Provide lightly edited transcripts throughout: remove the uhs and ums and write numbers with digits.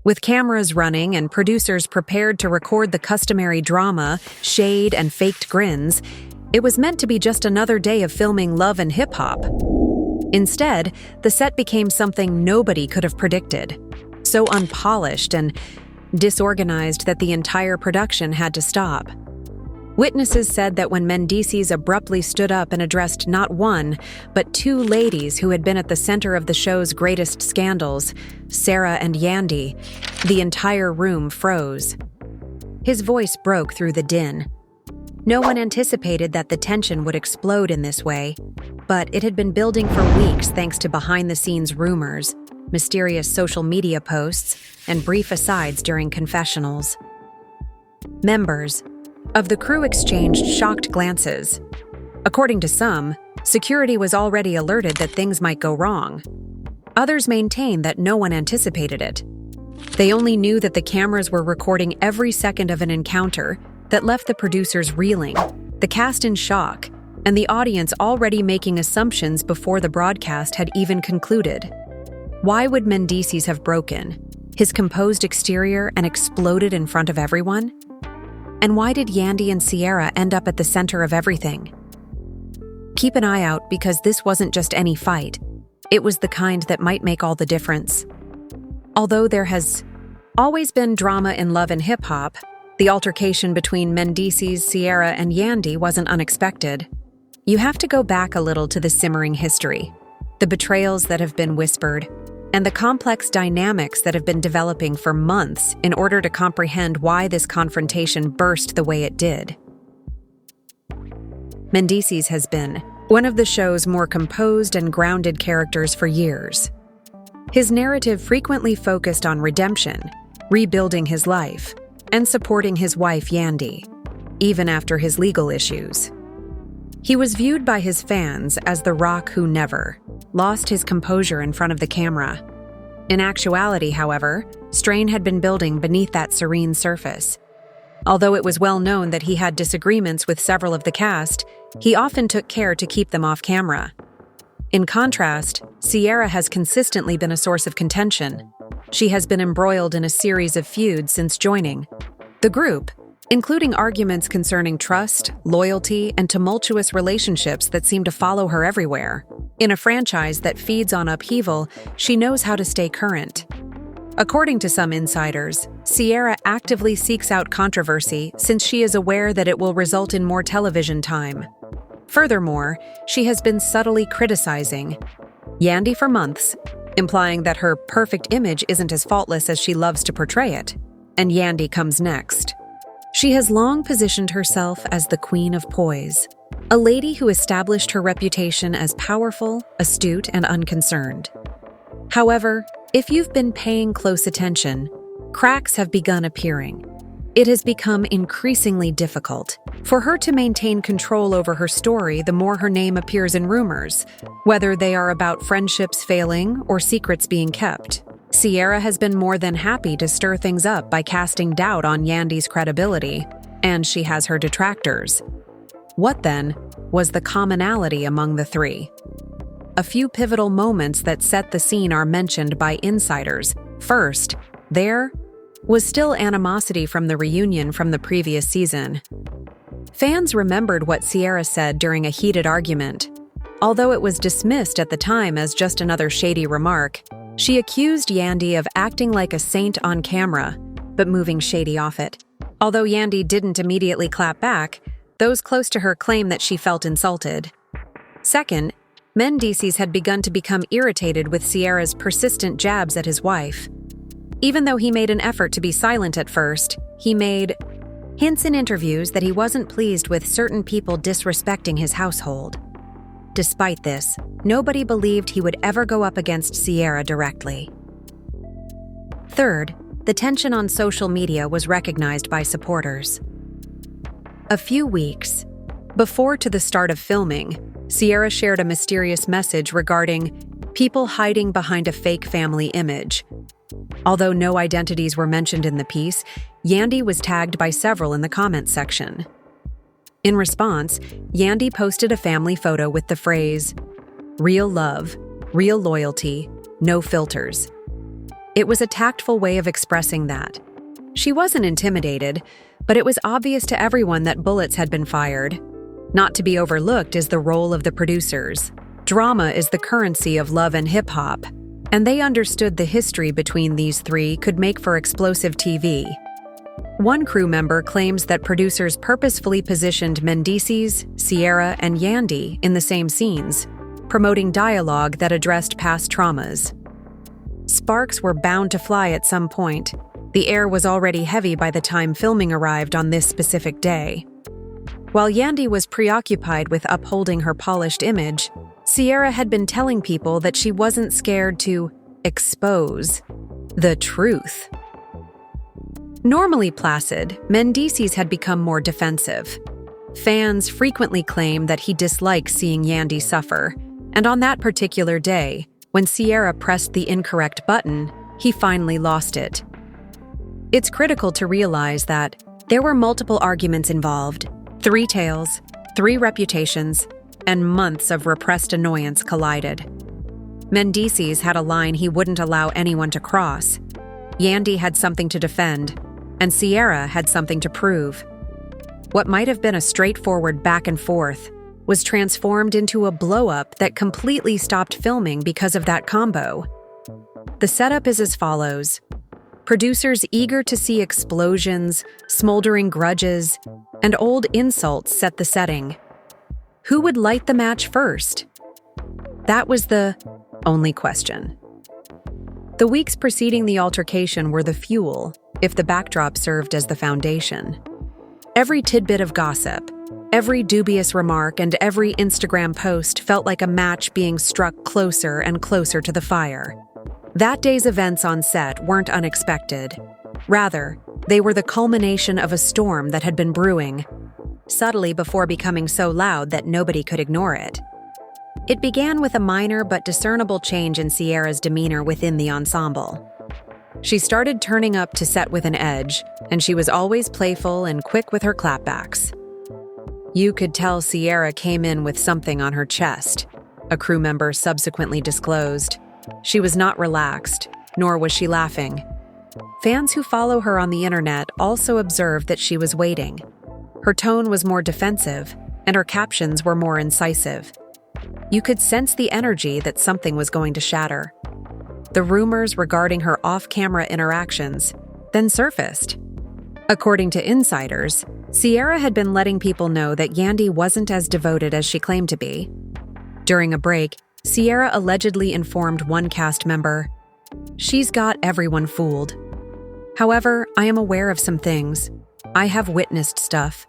With cameras running and producers prepared to record the customary drama, shade, and faked grins, it was meant to be just another day of filming love and hip-hop. Instead, the set became something nobody could have predicted. So unpolished and disorganized that the entire production had to stop. Witnesses said that when Mendeecees abruptly stood up and addressed not one, but two ladies who had been at the center of the show's greatest scandals, Sarah and Yandy, the entire room froze. His voice broke through the din. No one anticipated that the tension would explode in this way, but it had been building for weeks thanks to behind-the-scenes rumors, mysterious social media posts, and brief asides during confessionals. Members of the crew exchanged shocked glances. According to some, security was already alerted that things might go wrong. Others maintained that no one anticipated it. They only knew that the cameras were recording every second of an encounter that left the producers reeling, the cast in shock, and the audience already making assumptions before the broadcast had even concluded. Why would Mendeecees have broken his composed exterior and exploded in front of everyone? And why did Yandy and Sierra end up at the center of everything? Keep an eye out because this wasn't just any fight. It was the kind that might make all the difference. Although there has always been drama in love and hip-hop, the altercation between Mendeecees, Sierra, and Yandy wasn't unexpected. You have to go back a little to the simmering history, the betrayals that have been whispered, and the complex dynamics that have been developing for months in order to comprehend why this confrontation burst the way it did. Mendeecees has been one of the show's more composed and grounded characters for years. His narrative frequently focused on redemption, rebuilding his life, and supporting his wife Yandy, even after his legal issues. He was viewed by his fans as the rock who never lost his composure in front of the camera. In actuality, however, strain had been building beneath that serene surface. Although it was well known that he had disagreements with several of the cast, he often took care to keep them off camera. In contrast, Sierra has consistently been a source of contention. She has been embroiled in a series of feuds since joining the group, including arguments concerning trust, loyalty, and tumultuous relationships that seem to follow her everywhere. In a franchise that feeds on upheaval, she knows how to stay current. According to some insiders, Sierra actively seeks out controversy since she is aware that it will result in more television time. Furthermore, she has been subtly criticizing Yandy for months, implying that her perfect image isn't as faultless as she loves to portray it, and Yandy comes next. She has long positioned herself as the queen of poise, a lady who established her reputation as powerful, astute, and unconcerned. However, if you've been paying close attention, cracks have begun appearing. It has become increasingly difficult for her to maintain control over her story the more her name appears in rumors, whether they are about friendships failing or secrets being kept. Sierra has been more than happy to stir things up by casting doubt on Yandy's credibility, and she has her detractors. What, then, was the commonality among the three? A few pivotal moments that set the scene are mentioned by insiders. First, there was still animosity from the reunion from the previous season. Fans remembered what Sierra said during a heated argument. Although it was dismissed at the time as just another shady remark, she accused Yandy of acting like a saint on camera, but moving shady off it. Although Yandy didn't immediately clap back, those close to her claim that she felt insulted. Second, Mendeecees had begun to become irritated with Sierra's persistent jabs at his wife. Even though he made an effort to be silent at first, he made hints in interviews that he wasn't pleased with certain people disrespecting his household. Despite this, nobody believed he would ever go up against Sierra directly. Third, the tension on social media was recognized by supporters. A few weeks before to the start of filming, Sierra shared a mysterious message regarding people hiding behind a fake family image. Although no identities were mentioned in the piece, Yandy was tagged by several in the comments section. In response, Yandy posted a family photo with the phrase, "Real love, real loyalty, no filters." It was a tactful way of expressing that. She wasn't intimidated, but it was obvious to everyone that bullets had been fired. Not to be overlooked is the role of the producers. Drama is the currency of love and hip-hop, and they understood the history between these three could make for explosive TV. One crew member claims that producers purposefully positioned Mendeecees, Ciara, and Yandy in the same scenes, promoting dialogue that addressed past traumas. Sparks were bound to fly at some point. The air was already heavy by the time filming arrived on this specific day. While Yandy was preoccupied with upholding her polished image, Ciara had been telling people that she wasn't scared to expose the truth. Normally placid, Mendeecees had become more defensive. Fans frequently claim that he dislikes seeing Yandy suffer, and on that particular day, when Ciara pressed the incorrect button, he finally lost it. It's critical to realize that there were multiple arguments involved, 3 tales, 3 reputations, and months of repressed annoyance collided. Mendeecees had a line he wouldn't allow anyone to cross. Yandy had something to defend, and Ciara had something to prove. What might have been a straightforward back and forth was transformed into a blow-up that completely stopped filming because of that combo. The setup is as follows. Producers eager to see explosions, smoldering grudges, and old insults set the setting. Who would light the match first? That was the only question. The weeks preceding the altercation were the fuel, if the backdrop served as the foundation. Every tidbit of gossip, every dubious remark, and every Instagram post felt like a match being struck closer and closer to the fire. That day's events on set weren't unexpected. Rather, they were the culmination of a storm that had been brewing, subtly before becoming so loud that nobody could ignore it. It began with a minor but discernible change in Ciara's demeanor within the ensemble. She started turning up to set with an edge, and she was always playful and quick with her clapbacks. You could tell Ciara came in with something on her chest, a crew member subsequently disclosed. She was not relaxed, nor was she laughing. Fans who follow her on the internet also observed that she was waiting. Her tone was more defensive, and her captions were more incisive. You could sense the energy that something was going to shatter. The rumors regarding her off-camera interactions then surfaced. According to insiders, Ciara had been letting people know that Yandy wasn't as devoted as she claimed to be. During a break, Ciara allegedly informed one cast member, "She's got everyone fooled. However, I am aware of some things. I have witnessed stuff.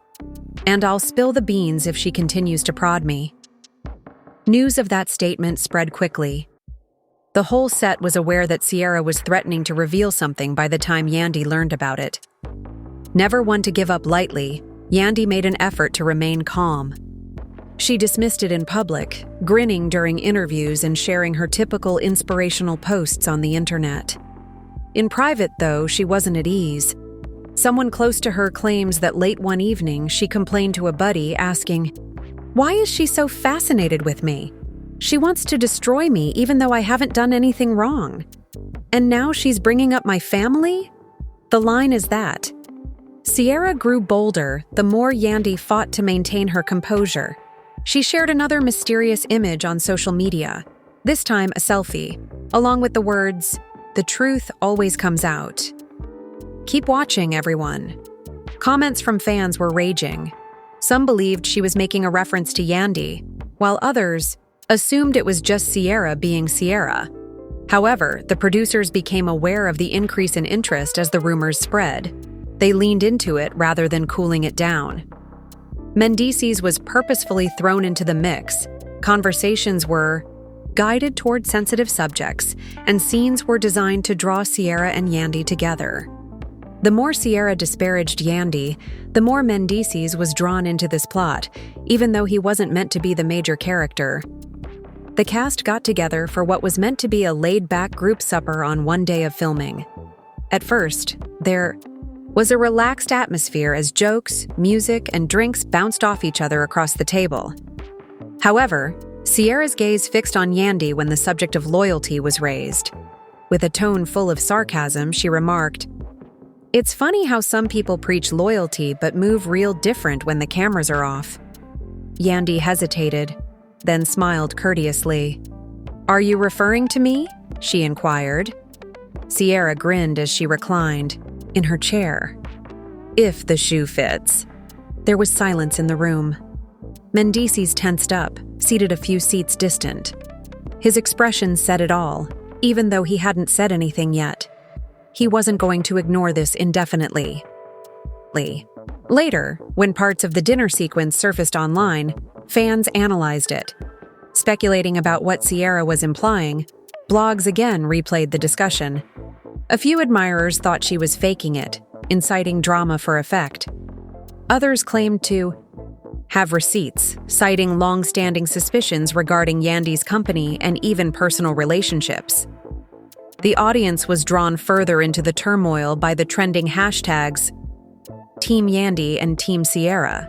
And I'll spill the beans if she continues to prod me." News of that statement spread quickly. The whole set was aware that Ciara was threatening to reveal something by the time Yandy learned about it. Never one to give up lightly, Yandy made an effort to remain calm. She dismissed it in public, grinning during interviews and sharing her typical inspirational posts on the internet. In private, though, she wasn't at ease. Someone close to her claims that late one evening she complained to a buddy asking, "Why is she so fascinated with me? She wants to destroy me even though I haven't done anything wrong. And now she's bringing up my family?" The line is that. Ciara grew bolder the more Yandy fought to maintain her composure. She shared another mysterious image on social media, this time a selfie, along with the words, "The truth always comes out." Keep watching, everyone. Comments from fans were raging. Some believed she was making a reference to Yandy, while others assumed it was just Ciara being Ciara. However, the producers became aware of the increase in interest as the rumors spread. They leaned into it rather than cooling it down. Mendeecees was purposefully thrown into the mix. Conversations were guided toward sensitive subjects, and scenes were designed to draw Ciara and Yandy together. The more Ciara disparaged Yandy, the more Mendeecees was drawn into this plot, even though he wasn't meant to be the major character. The cast got together for what was meant to be a laid-back group supper on one day of filming. At first, there was a relaxed atmosphere as jokes, music, and drinks bounced off each other across the table. However, Ciara's gaze fixed on Yandy when the subject of loyalty was raised. With a tone full of sarcasm, she remarked, "It's funny how some people preach loyalty but move real different when the cameras are off." Yandy hesitated, then smiled courteously. "Are you referring to me?" she inquired. Sierra grinned as she reclined in her chair. "If the shoe fits." There was silence in the room. Mendeecees tensed up, seated a few seats distant. His expression said it all, even though he hadn't said anything yet. He wasn't going to ignore this indefinitely. Later, when parts of the dinner sequence surfaced online, fans analyzed it. Speculating about what Sierra was implying, blogs again replayed the discussion. A few admirers thought she was faking it, inciting drama for effect. Others claimed to have receipts, citing long-standing suspicions regarding Yandy's company and even personal relationships. The audience was drawn further into the turmoil by the trending hashtags Team Yandy and Team Sierra.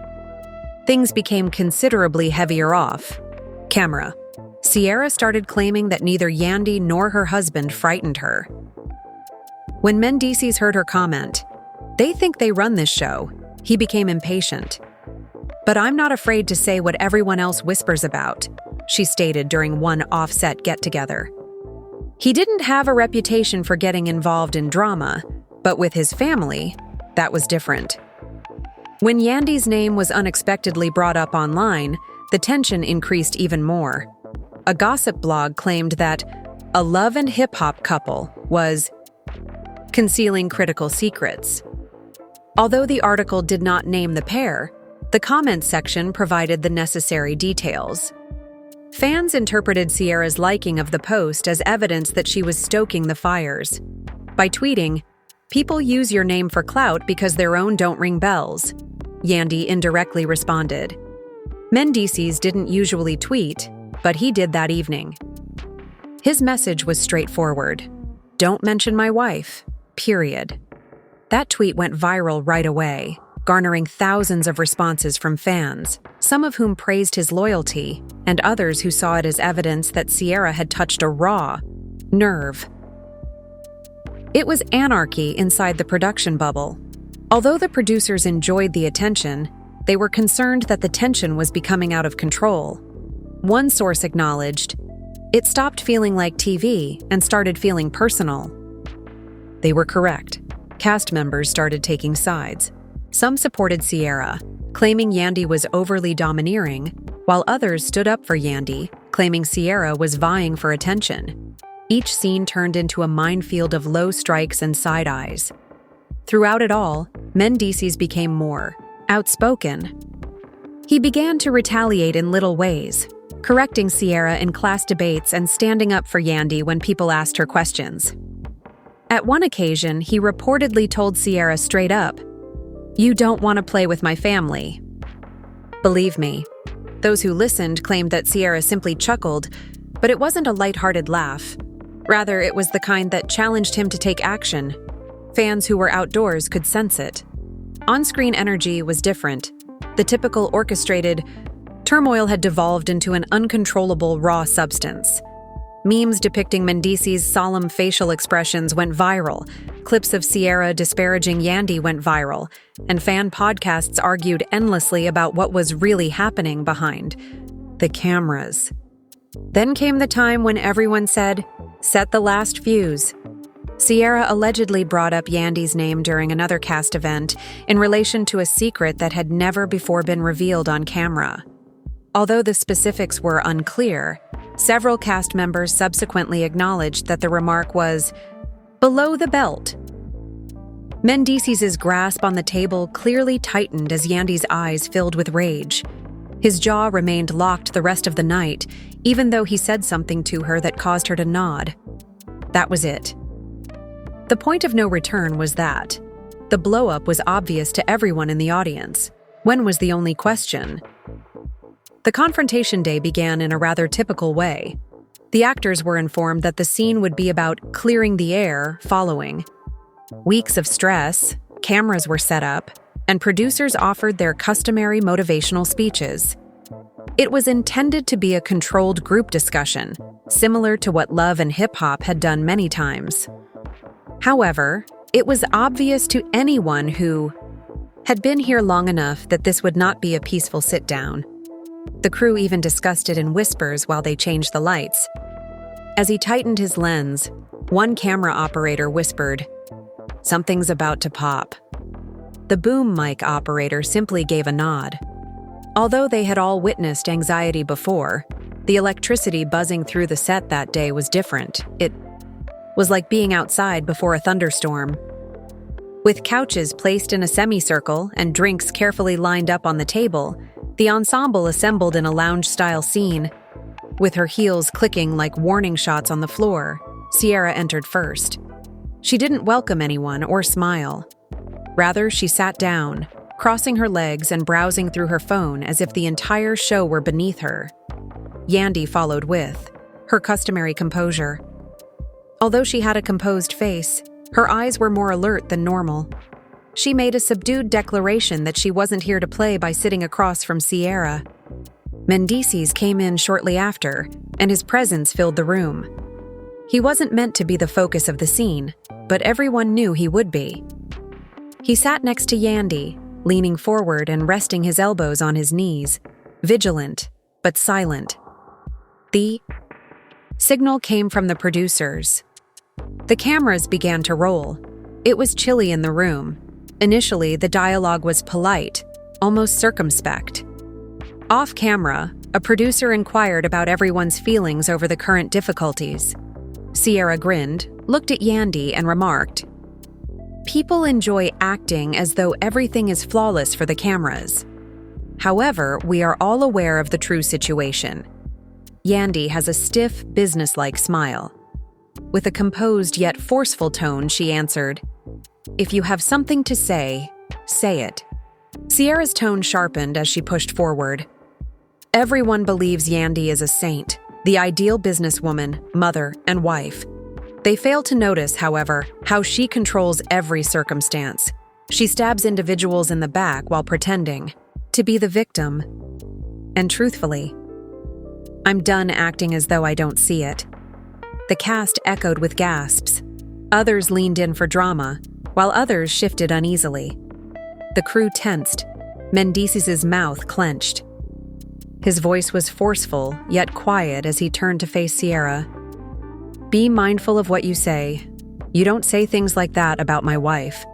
Things became considerably heavier off camera. Sierra started claiming that neither Yandy nor her husband frightened her. When Mendeecees heard her comment, "They think they run this show," he became impatient. "But I'm not afraid to say what everyone else whispers about," she stated during one offset get-together. He didn't have a reputation for getting involved in drama, but with his family, that was different. When Yandy's name was unexpectedly brought up online, the tension increased even more. A gossip blog claimed that a love and hip-hop couple was concealing critical secrets. Although the article did not name the pair, the comments section provided the necessary details. Fans interpreted Sierra's liking of the post as evidence that she was stoking the fires. By tweeting, "People use your name for clout because their own don't ring bells," Yandy indirectly responded. Mendeecees didn't usually tweet, but he did that evening. His message was straightforward. "Don't mention my wife, period." That tweet went viral right away, garnering thousands of responses from fans, some of whom praised his loyalty, and others who saw it as evidence that Sierra had touched a raw nerve. It was anarchy inside the production bubble. Although the producers enjoyed the attention, they were concerned that the tension was becoming out of control. One source acknowledged, "It stopped feeling like TV and started feeling personal." They were correct. Cast members started taking sides. Some supported Sierra, claiming Yandy was overly domineering, while others stood up for Yandy, claiming Sierra was vying for attention. Each scene turned into a minefield of low strikes and side eyes. Throughout it all, Mendeecees became more outspoken. He began to retaliate in little ways, correcting Sierra in class debates and standing up for Yandy when people asked her questions. At one occasion, he reportedly told Sierra straight up, "You don't want to play with my family." Believe me, those who listened claimed that Sierra simply chuckled, but it wasn't a lighthearted laugh. Rather, it was the kind that challenged him to take action. Fans who were outdoors could sense it. On-screen energy was different. The typical orchestrated turmoil had devolved into an uncontrollable raw substance. Memes depicting Mendeecees' solemn facial expressions went viral, clips of Sierra disparaging Yandy went viral, and fan podcasts argued endlessly about what was really happening behind the cameras. Then came the time when everyone said, "Set the last fuse." Sierra allegedly brought up Yandy's name during another cast event in relation to a secret that had never before been revealed on camera. Although the specifics were unclear, several cast members subsequently acknowledged that the remark was below the belt. Mendeecees' grasp on the table clearly tightened as Yandy's eyes filled with rage. His jaw remained locked the rest of the night, even though he said something to her that caused her to nod. That was it. The point of no return was that. The blow-up was obvious to everyone in the audience. When was the only question? The confrontation day began in a rather typical way. The actors were informed that the scene would be about clearing the air following weeks of stress, cameras were set up, and producers offered their customary motivational speeches. It was intended to be a controlled group discussion, similar to what love and hip-hop had done many times. However, it was obvious to anyone who had been here long enough that this would not be a peaceful sit-down. The crew even discussed it in whispers while they changed the lights. As he tightened his lens, one camera operator whispered, "Something's about to pop." The boom mic operator simply gave a nod. Although they had all witnessed anxiety before, the electricity buzzing through the set that day was different. It was like being outside before a thunderstorm. With couches placed in a semicircle and drinks carefully lined up on the table, the ensemble assembled in a lounge-style scene. With her heels clicking like warning shots on the floor, Sierra entered first. She didn't welcome anyone or smile. Rather, she sat down, crossing her legs and browsing through her phone as if the entire show were beneath her. Yandy followed with her customary composure. Although she had a composed face, her eyes were more alert than normal. She made a subdued declaration that she wasn't here to play by sitting across from Sierra. Mendeecees came in shortly after, and his presence filled the room. He wasn't meant to be the focus of the scene, but everyone knew he would be. He sat next to Yandy, leaning forward and resting his elbows on his knees, vigilant, but silent. The signal came from the producers. The cameras began to roll. It was chilly in the room. Initially, the dialogue was polite, almost circumspect. Off camera, a producer inquired about everyone's feelings over the current difficulties. Sierra grinned, looked at Yandy, and remarked, "People enjoy acting as though everything is flawless for the cameras. However, we are all aware of the true situation." Yandy has a stiff, businesslike smile. With a composed yet forceful tone, she answered, "If you have something to say, say it." Sierra's tone sharpened as she pushed forward. Everyone believes Yandy is a saint, the ideal businesswoman, mother, and wife. They fail to notice, however, how she controls every circumstance. She stabs individuals in the back while pretending to be the victim. And truthfully, I'm done acting as though I don't see it. The cast echoed with gasps. Others leaned in for drama, while others shifted uneasily. The crew tensed. Mendeecees' mouth clenched. His voice was forceful, yet quiet as he turned to face Sierra. "Be mindful of what you say. You don't say things like that about my wife."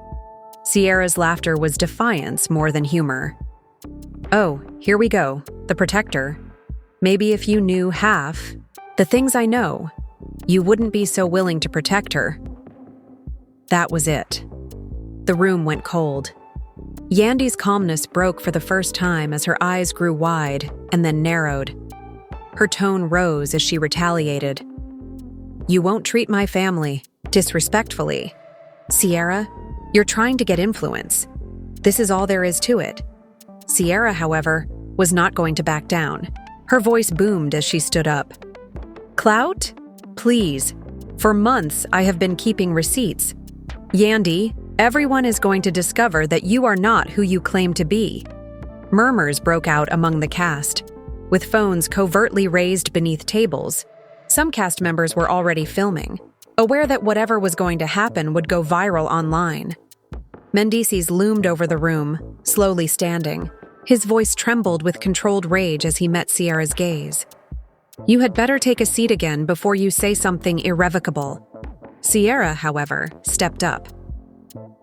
Sierra's laughter was defiance more than humor. "Oh, here we go, the protector. Maybe if you knew half the things I know, you wouldn't be so willing to protect her." That was it. The room went cold. Yandy's calmness broke for the first time as her eyes grew wide and then narrowed. Her tone rose as she retaliated. "You won't treat my family disrespectfully. Sierra, you're trying to get influence. This is all there is to it." Sierra, however, was not going to back down. Her voice boomed as she stood up. "Clout? Please. For months, I have been keeping receipts. Yandy, everyone is going to discover that you are not who you claim to be." Murmurs broke out among the cast, with phones covertly raised beneath tables. Some cast members were already filming, aware that whatever was going to happen would go viral online. Mendeecees loomed over the room, slowly standing. His voice trembled with controlled rage as he met Sierra's gaze. "You had better take a seat again before you say something irrevocable." Sierra, however, stepped up.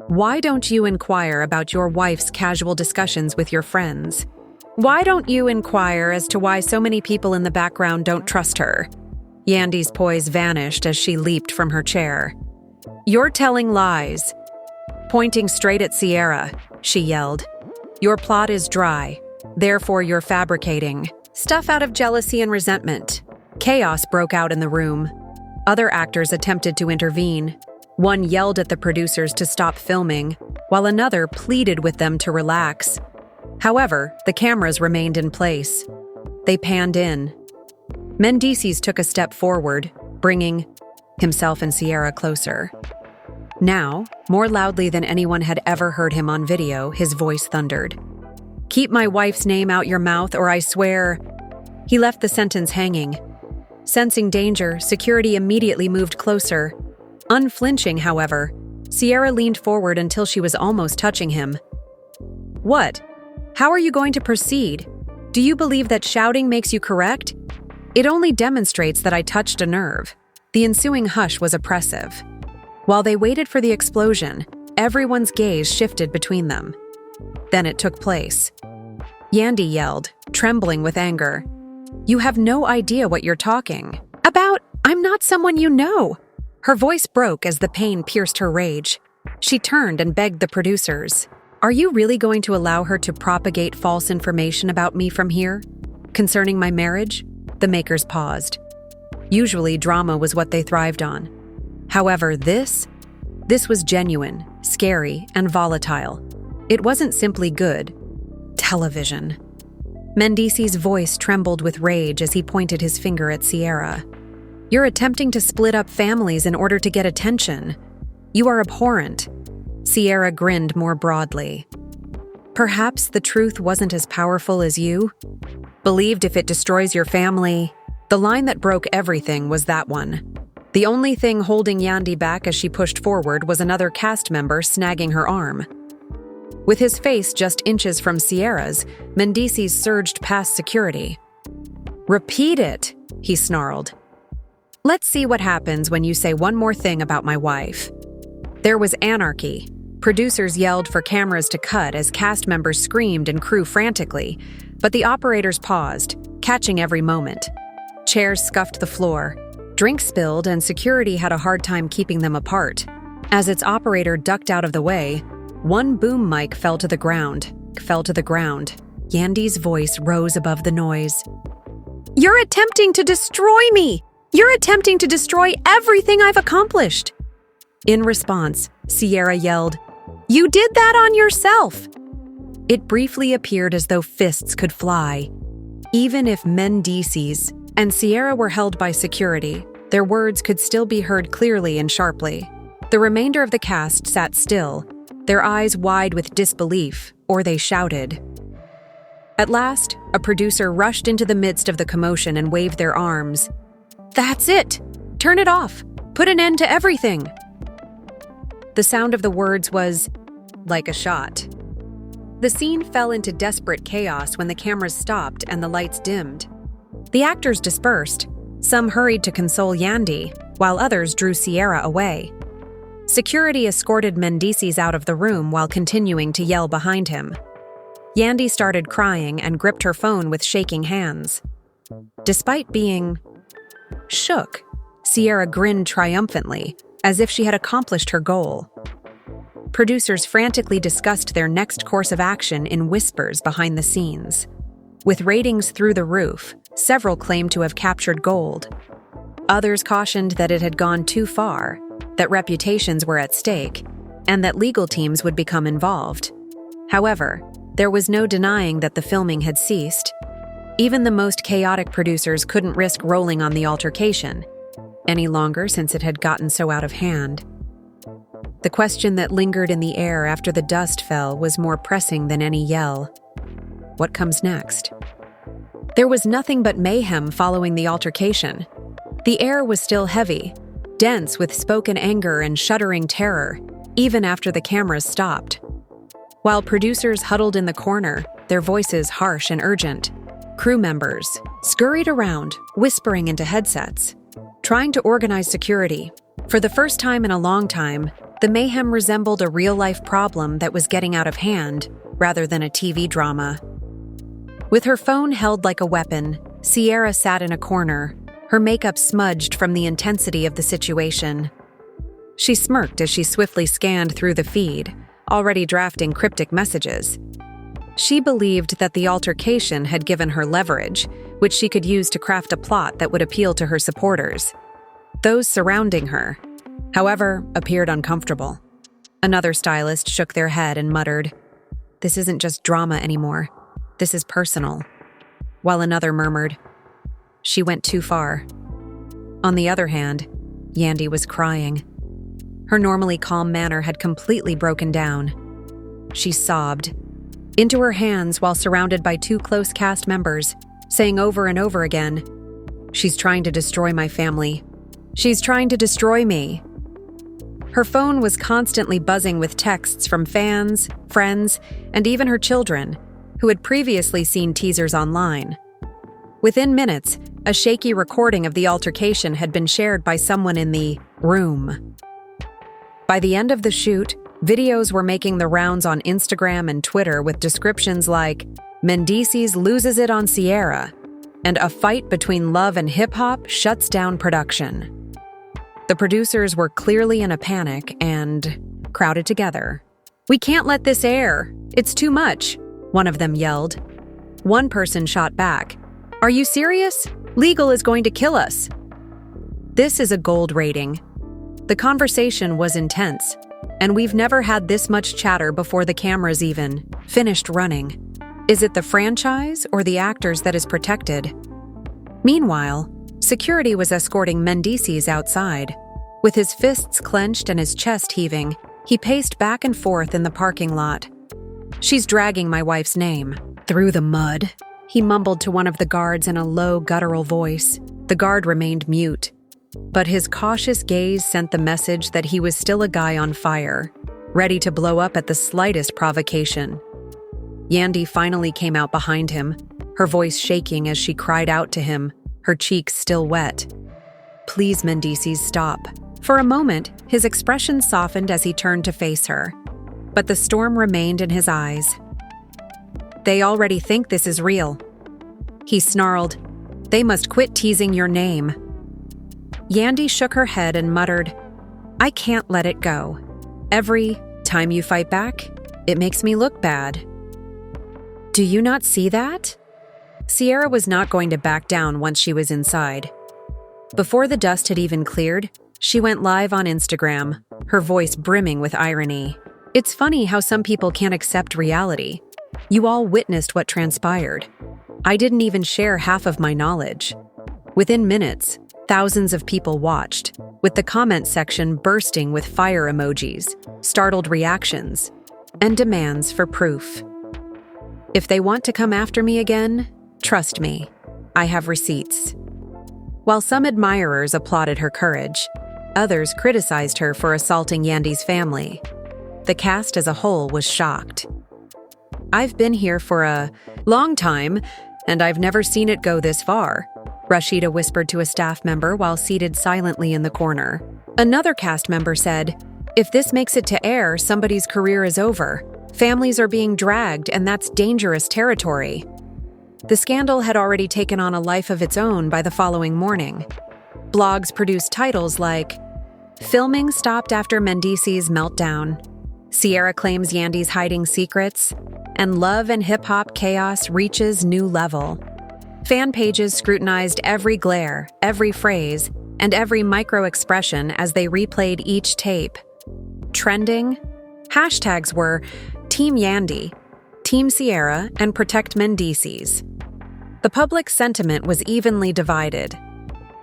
"Why don't you inquire about your wife's casual discussions with your friends? Why don't you inquire as to why so many people in the background don't trust her?" Yandy's poise vanished as she leaped from her chair. "You're telling lies." Pointing straight at Sierra, she yelled, "Your plot is dry, therefore you're fabricating stuff out of jealousy and resentment." Chaos broke out in the room. Other actors attempted to intervene. One yelled at the producers to stop filming, while another pleaded with them to relax. However, the cameras remained in place. They panned in. Mendeecees took a step forward, bringing himself and Sierra closer. Now, more loudly than anyone had ever heard him on video, his voice thundered. "Keep my wife's name out your mouth, or I swear—" He left the sentence hanging. Sensing danger, security immediately moved closer. Unflinching, however, Sierra leaned forward until she was almost touching him. "What? How are you going to proceed? Do you believe that shouting makes you correct? It only demonstrates that I touched a nerve." The ensuing hush was oppressive. While they waited for the explosion, everyone's gaze shifted between them. Then it took place. Yandy yelled, trembling with anger. "You have no idea what you're talking about. I'm not someone you know." Her voice broke as the pain pierced her rage. She turned and begged the producers, "Are you really going to allow her to propagate false information about me from here? Concerning my marriage?" The makers paused. Usually, drama was what they thrived on. However, this was genuine, scary, and volatile. It wasn't simply good television. Mendeecees' voice trembled with rage as he pointed his finger at Sierra. "You're attempting to split up families in order to get attention. You are abhorrent." Sierra grinned more broadly. "Perhaps the truth wasn't as powerful as you believed. If it destroys your family..." The line that broke everything was that one. The only thing holding Yandy back as she pushed forward was another cast member snagging her arm. With his face just inches from Sierra's, Mendeecees surged past security. "Repeat it," he snarled. "Let's see what happens when you say one more thing about my wife." There was anarchy. Producers yelled for cameras to cut as cast members screamed and crew frantically, but the operators paused, catching every moment. Chairs scuffed the floor, drinks spilled, and security had a hard time keeping them apart. As its operator ducked out of the way, one boom mic fell to the ground. Yandy's voice rose above the noise. "You're attempting to destroy me! You're attempting to destroy everything I've accomplished!" In response, Sierra yelled, "You did that on yourself!" It briefly appeared as though fists could fly. Even if Mendeecees and Sierra were held by security, their words could still be heard clearly and sharply. The remainder of the cast sat still, their eyes wide with disbelief, or they shouted. At last, a producer rushed into the midst of the commotion and waved their arms. "That's it! Turn it off! Put an end to everything!" The sound of the words was like a shot. The scene fell into desperate chaos when the cameras stopped and the lights dimmed. The actors dispersed. Some hurried to console Yandy, while others drew Sierra away. Security escorted Mendeecees out of the room while continuing to yell behind him. Yandy started crying and gripped her phone with shaking hands. Despite being shook, Sierra grinned triumphantly, as if she had accomplished her goal. Producers frantically discussed their next course of action in whispers behind the scenes. With ratings through the roof, several claimed to have captured gold. Others cautioned that it had gone too far, that reputations were at stake, and that legal teams would become involved. However, there was no denying that the filming had ceased. Even the most chaotic producers couldn't risk rolling on the altercation any longer since it had gotten so out of hand. The question that lingered in the air after the dust fell was more pressing than any yell. What comes next? There was nothing but mayhem following the altercation. The air was still heavy, dense with spoken anger and shuddering terror, even after the cameras stopped. While producers huddled in the corner, their voices harsh and urgent, crew members scurried around, whispering into headsets, trying to organize security. For the first time in a long time, the mayhem resembled a real-life problem that was getting out of hand, rather than a TV drama. With her phone held like a weapon, Sierra sat in a corner, her makeup smudged from the intensity of the situation. She smirked as she swiftly scanned through the feed, already drafting cryptic messages. She believed that the altercation had given her leverage, which she could use to craft a plot that would appeal to her supporters. Those surrounding her, however, appeared uncomfortable. Another stylist shook their head and muttered, "This isn't just drama anymore. This is personal." While another murmured, "She went too far." On the other hand, Yandy was crying. Her normally calm manner had completely broken down. She sobbed into her hands while surrounded by two close cast members, saying over and over again, She's trying to destroy my family. She's trying to destroy me. Her phone was constantly buzzing with texts from fans, friends, and even her children, who had previously seen teasers online. Within minutes, a shaky recording of the altercation had been shared by someone in the room. By the end of the shoot, videos were making the rounds on Instagram and Twitter with descriptions like, "Mendeecees loses it on Sierra," and "A fight between love and hip-hop shuts down production." The producers were clearly in a panic and crowded together. "We can't let this air. It's too much," one of them yelled. One person shot back, "Are you serious? Legal is going to kill us." This is a gold rating. The conversation was intense, and we've never had this much chatter before the cameras even finished running. Is it the franchise or the actors that is protected? Meanwhile, security was escorting Mendeecees outside. With his fists clenched and his chest heaving, he paced back and forth in the parking lot. "She's dragging my wife's name through the mud," he mumbled to one of the guards in a low, guttural voice. The guard remained mute, but his cautious gaze sent the message that he was still a guy on fire, ready to blow up at the slightest provocation. Yandy finally came out behind him, her voice shaking as she cried out to him, her cheeks still wet. "Please, Mendeecees, stop." For a moment, his expression softened as he turned to face her, but the storm remained in his eyes. "They already think this is real." He snarled, "They must quit teasing your name." Yandy shook her head and muttered, "I can't let it go. Every time you fight back, it makes me look bad." "Do you not see that?" Sierra was not going to back down once she was inside. Before the dust had even cleared, she went live on Instagram, her voice brimming with irony. "It's funny how some people can't accept reality. You all witnessed what transpired. I didn't even share half of my knowledge." Within minutes, thousands of people watched, with the comment section bursting with fire emojis, startled reactions, and demands for proof. "If they want to come after me again, trust me, I have receipts." While some admirers applauded her courage, others criticized her for assaulting Yandy's family. The cast as a whole was shocked. "I've been here for a long time, and I've never seen it go this far," Rashida whispered to a staff member while seated silently in the corner. Another cast member said, "If this makes it to air, somebody's career is over. Families are being dragged, and that's dangerous territory." The scandal had already taken on a life of its own by the following morning. Blogs produced titles like, "Filming stopped after Mendeecees' meltdown," "Sierra claims Yandy's hiding secrets," and "Love and hip-hop chaos reaches new level." Fan pages scrutinized every glare, every phrase, and every micro-expression as they replayed each tape. Trending hashtags were Team Yandy, Team Sierra, and Protect Mendeecees. The public sentiment was evenly divided.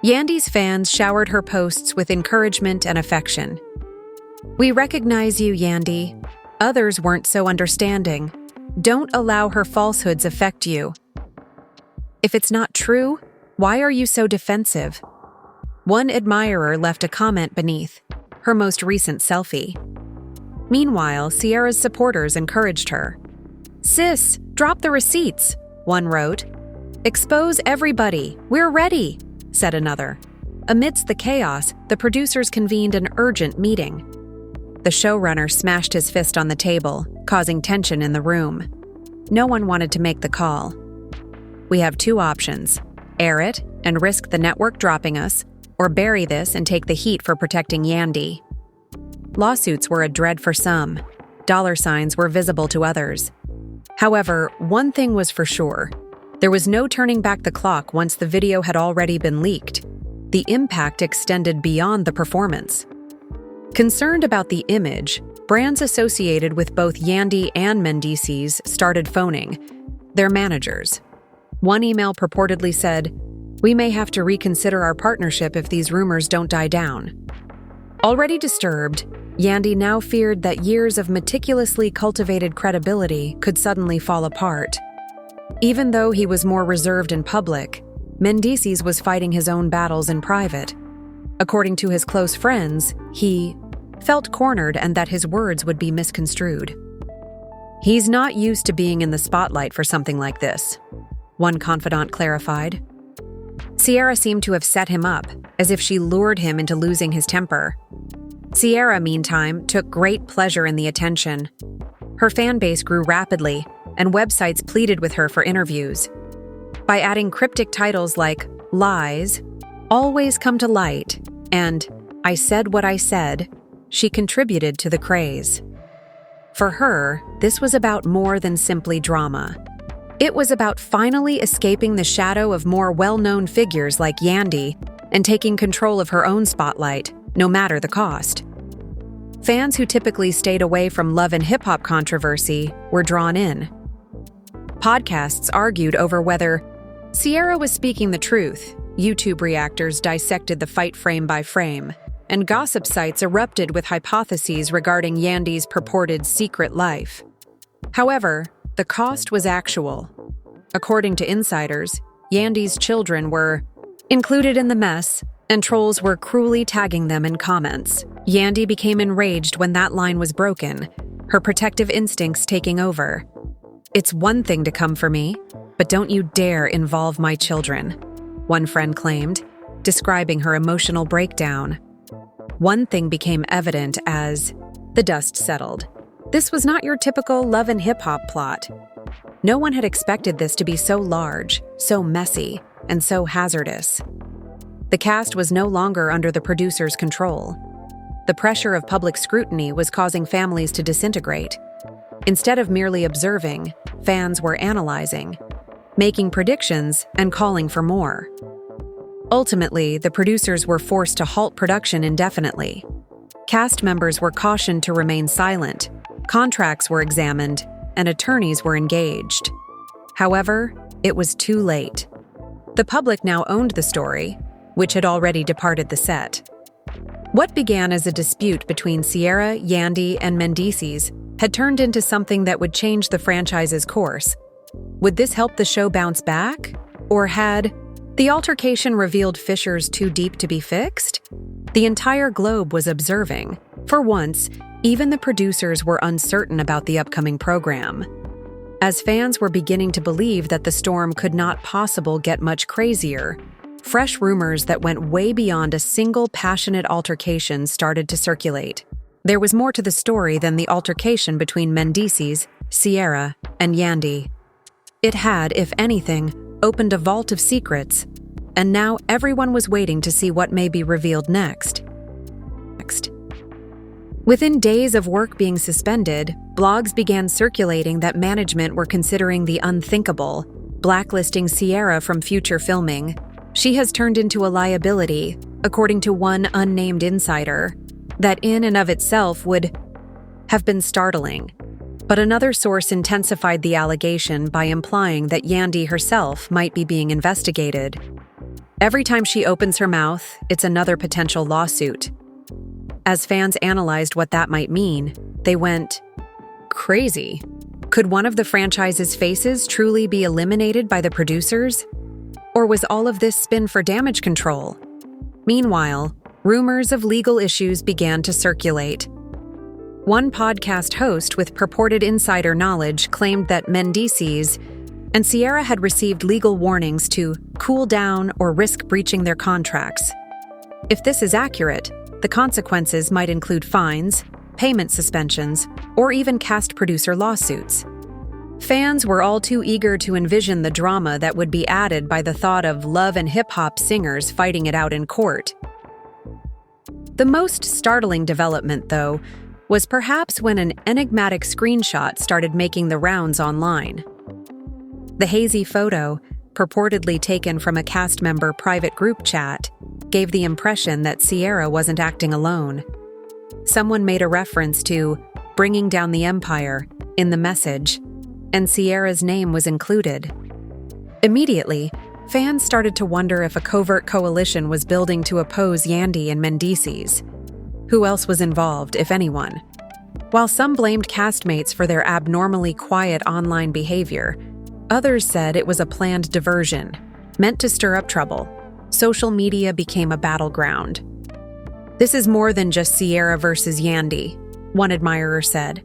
Yandy's fans showered her posts with encouragement and affection. "We recognize you, Yandy." Others weren't so understanding. "Don't allow her falsehoods affect you." "If it's not true, why are you so defensive?" One admirer left a comment beneath, her most recent selfie. Meanwhile, Sierra's supporters encouraged her. "Sis, drop the receipts," one wrote. "Expose everybody, we're ready," said another. Amidst the chaos, the producers convened an urgent meeting. The showrunner smashed his fist on the table, causing tension in the room. No one wanted to make the call. "We have two options: air it and risk the network dropping us, or bury this and take the heat for protecting Yandy." Lawsuits were a dread for some. Dollar signs were visible to others. However, one thing was for sure. There was no turning back the clock once the video had already been leaked. The impact extended beyond the performance. Concerned about the image, brands associated with both Yandy and Mendeecees started phoning their managers. One email purportedly said, "We may have to reconsider our partnership if these rumors don't die down." Already disturbed, Yandy now feared that years of meticulously cultivated credibility could suddenly fall apart. Even though he was more reserved in public, Mendeecees was fighting his own battles in private. According to his close friends, he felt cornered and that his words would be misconstrued. "He's not used to being in the spotlight for something like this," one confidant clarified. Sierra seemed to have set him up, as if she lured him into losing his temper. Sierra, meantime, took great pleasure in the attention. Her fan base grew rapidly, and websites pleaded with her for interviews. By adding cryptic titles like "Lies," "Always Come to Light," and "I Said What I Said," she contributed to the craze. For her, this was about more than simply drama. It was about finally escaping the shadow of more well-known figures like Yandy and taking control of her own spotlight, no matter the cost. Fans who typically stayed away from love and hip-hop controversy were drawn in. Podcasts argued over whether Sierra was speaking the truth, YouTube reactors dissected the fight frame by frame, and gossip sites erupted with hypotheses regarding Yandy's purported secret life. However, the cost was actual. According to insiders, Yandy's children were included in the mess, and trolls were cruelly tagging them in comments. Yandy became enraged when that line was broken, her protective instincts taking over. "It's one thing to come for me, but don't you dare involve my children," one friend claimed, describing her emotional breakdown. One thing became evident as the dust settled. This was not your typical love and hip-hop plot. No one had expected this to be so large, so messy, and so hazardous. The cast was no longer under the producer's control. The pressure of public scrutiny was causing families to disintegrate. Instead of merely observing, fans were analyzing, making predictions, and calling for more. Ultimately, the producers were forced to halt production indefinitely. Cast members were cautioned to remain silent, contracts were examined, and attorneys were engaged. However, it was too late. The public now owned the story, which had already departed the set. What began as a dispute between Sierra, Yandy, and Mendeecees had turned into something that would change the franchise's course. Would this help the show bounce back? Or had the altercation revealed fissures too deep to be fixed? The entire globe was observing. For once, even the producers were uncertain about the upcoming program. As fans were beginning to believe that the storm could not possibly get much crazier, fresh rumors that went way beyond a single passionate altercation started to circulate. There was more to the story than the altercation between Mendeecees, Sierra, and Yandy. It had, if anything, opened a vault of secrets, and now everyone was waiting to see what may be revealed next. Within days of work being suspended, blogs began circulating that management were considering the unthinkable, blacklisting Sierra from future filming. She has turned into a liability, according to one unnamed insider. That in and of itself would have been startling. But another source intensified the allegation by implying that Yandy herself might be being investigated. Every time she opens her mouth, it's another potential lawsuit. As fans analyzed what that might mean, they went crazy. Could one of the franchise's faces truly be eliminated by the producers? Or was all of this spin for damage control? Meanwhile, rumors of legal issues began to circulate. One podcast host with purported insider knowledge claimed that Mendeecees and Sierra had received legal warnings to cool down or risk breaching their contracts. If this is accurate, the consequences might include fines, payment suspensions, or even cast-producer lawsuits. Fans were all too eager to envision the drama that would be added by the thought of love and hip-hop singers fighting it out in court. The most startling development, though, was perhaps when an enigmatic screenshot started making the rounds online. The hazy photo, purportedly taken from a cast member private group chat, gave the impression that Sierra wasn't acting alone. Someone made a reference to bringing down the empire in the message, and Sierra's name was included. Immediately, fans started to wonder if a covert coalition was building to oppose Yandy and Mendeecees. Who else was involved, if anyone? While some blamed castmates for their abnormally quiet online behavior, others said it was a planned diversion. Meant to stir up trouble, social media became a battleground. "This is more than just Sierra versus Yandy," one admirer said.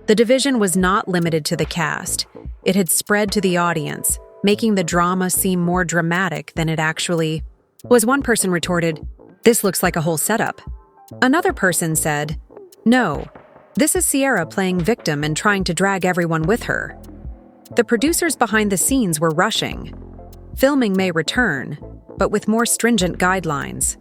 The division was not limited to the cast. It had spread to the audience, making the drama seem more dramatic than it actually was. One person retorted, "This looks like a whole setup." Another person said, "No, this is Sierra playing victim and trying to drag everyone with her." The producers behind the scenes were rushing. Filming may return, but with more stringent guidelines,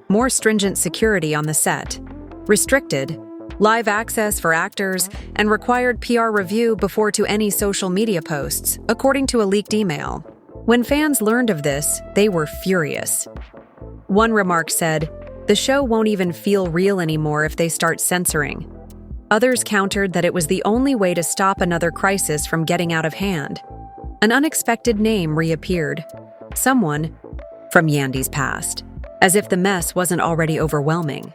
more stringent security on the set, restricted live access for actors, and required PR review before to any social media posts, according to a leaked email. When fans learned of this, they were furious. One remark said, "The show won't even feel real anymore if they start censoring." Others countered that it was the only way to stop another crisis from getting out of hand. An unexpected name reappeared. Someone from Yandy's past, as if the mess wasn't already overwhelming.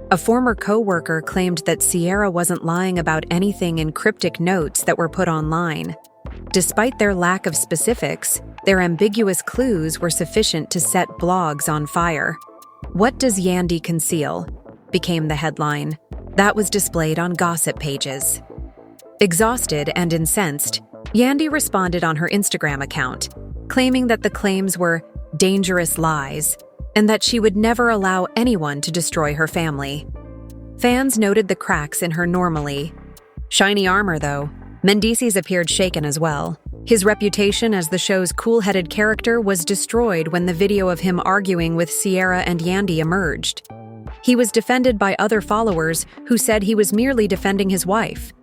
A former co-worker claimed that Sierra wasn't lying about anything in cryptic notes that were put online. Despite their lack of specifics, their ambiguous clues were sufficient to set blogs on fire. "What does Yandy conceal?" became the headline. That was displayed on gossip pages. Exhausted and incensed, Yandy responded on her Instagram account, claiming that the claims were dangerous lies and that she would never allow anyone to destroy her family. Fans noted the cracks in her normally shiny armor, though. Mendeecees appeared shaken as well. His reputation as the show's cool-headed character was destroyed when the video of him arguing with Sierra and Yandy emerged. He was defended by other followers who said he was merely defending his wife.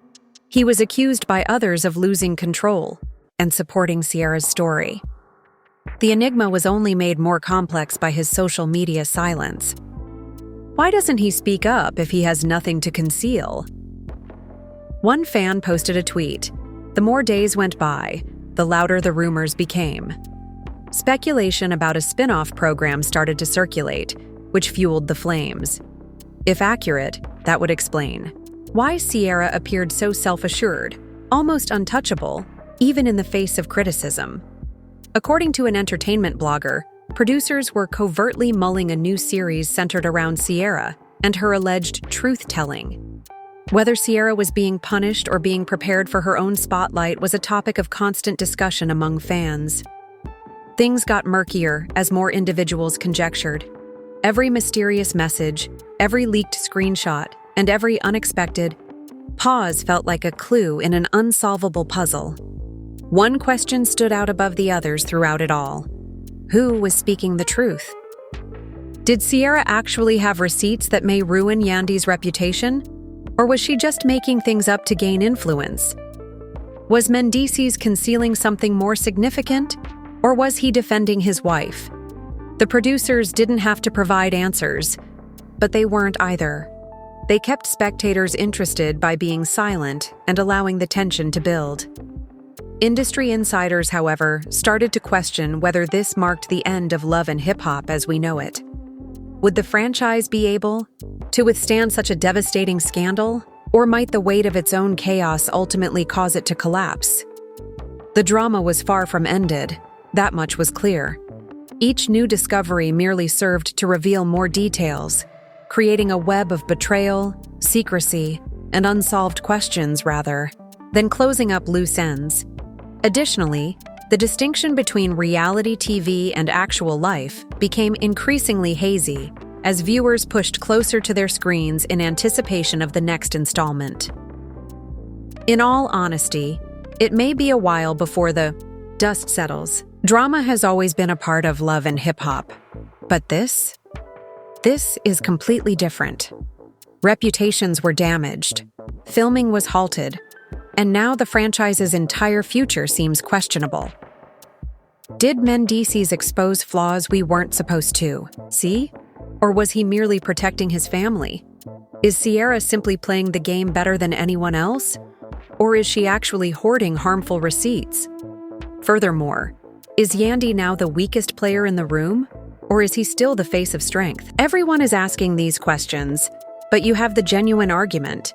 He was accused by others of losing control and supporting Sierra's story. The enigma was only made more complex by his social media silence. Why doesn't he speak up if he has nothing to conceal? One fan posted a tweet. The more days went by, the louder the rumors became. Speculation about a spin-off program started to circulate, which fueled the flames. If accurate, that would explain why Sierra appeared so self-assured, almost untouchable, even in the face of criticism. According to an entertainment blogger, producers were covertly mulling a new series centered around Sierra and her alleged truth-telling. Whether Sierra was being punished or being prepared for her own spotlight was a topic of constant discussion among fans. Things got murkier as more individuals conjectured. Every mysterious message, every leaked screenshot, and every unexpected pause felt like a clue in an unsolvable puzzle. One question stood out above the others throughout it all. Who was speaking the truth? Did Sierra actually have receipts that may ruin Yandy's reputation? Or was she just making things up to gain influence? Was Mendeecees concealing something more significant? Or was he defending his wife? The producers didn't have to provide answers, but they weren't either. They kept spectators interested by being silent and allowing the tension to build. Industry insiders, however, started to question whether this marked the end of Love and Hip Hop as we know it. Would the franchise be able to withstand such a devastating scandal, or might the weight of its own chaos ultimately cause it to collapse? The drama was far from ended, that much was clear. Each new discovery merely served to reveal more details, creating a web of betrayal, secrecy, and unsolved questions rather than closing up loose ends. Additionally, the distinction between reality TV and actual life became increasingly hazy as viewers pushed closer to their screens in anticipation of the next installment. In all honesty, it may be a while before the dust settles. Drama has always been a part of Love and Hip Hop, but this is completely different. Reputations were damaged, filming was halted, and now the franchise's entire future seems questionable. Did Mendeecees expose flaws we weren't supposed to see? Or was he merely protecting his family? Is Sierra simply playing the game better than anyone else? Or is she actually hoarding harmful receipts? Furthermore, is Yandy now the weakest player in the room? Or is he still the face of strength? Everyone is asking these questions, but you have the genuine argument.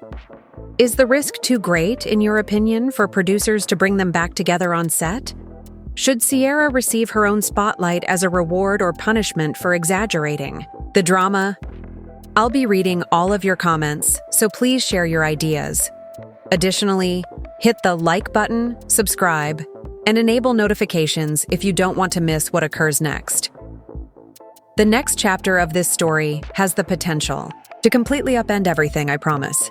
Is the risk too great, in your opinion, for producers to bring them back together on set? Should Sierra receive her own spotlight as a reward or punishment for exaggerating the drama? I'll be reading all of your comments, so please share your ideas. Additionally, hit the like button, subscribe, and enable notifications if you don't want to miss what occurs next. The next chapter of this story has the potential to completely upend everything, I promise.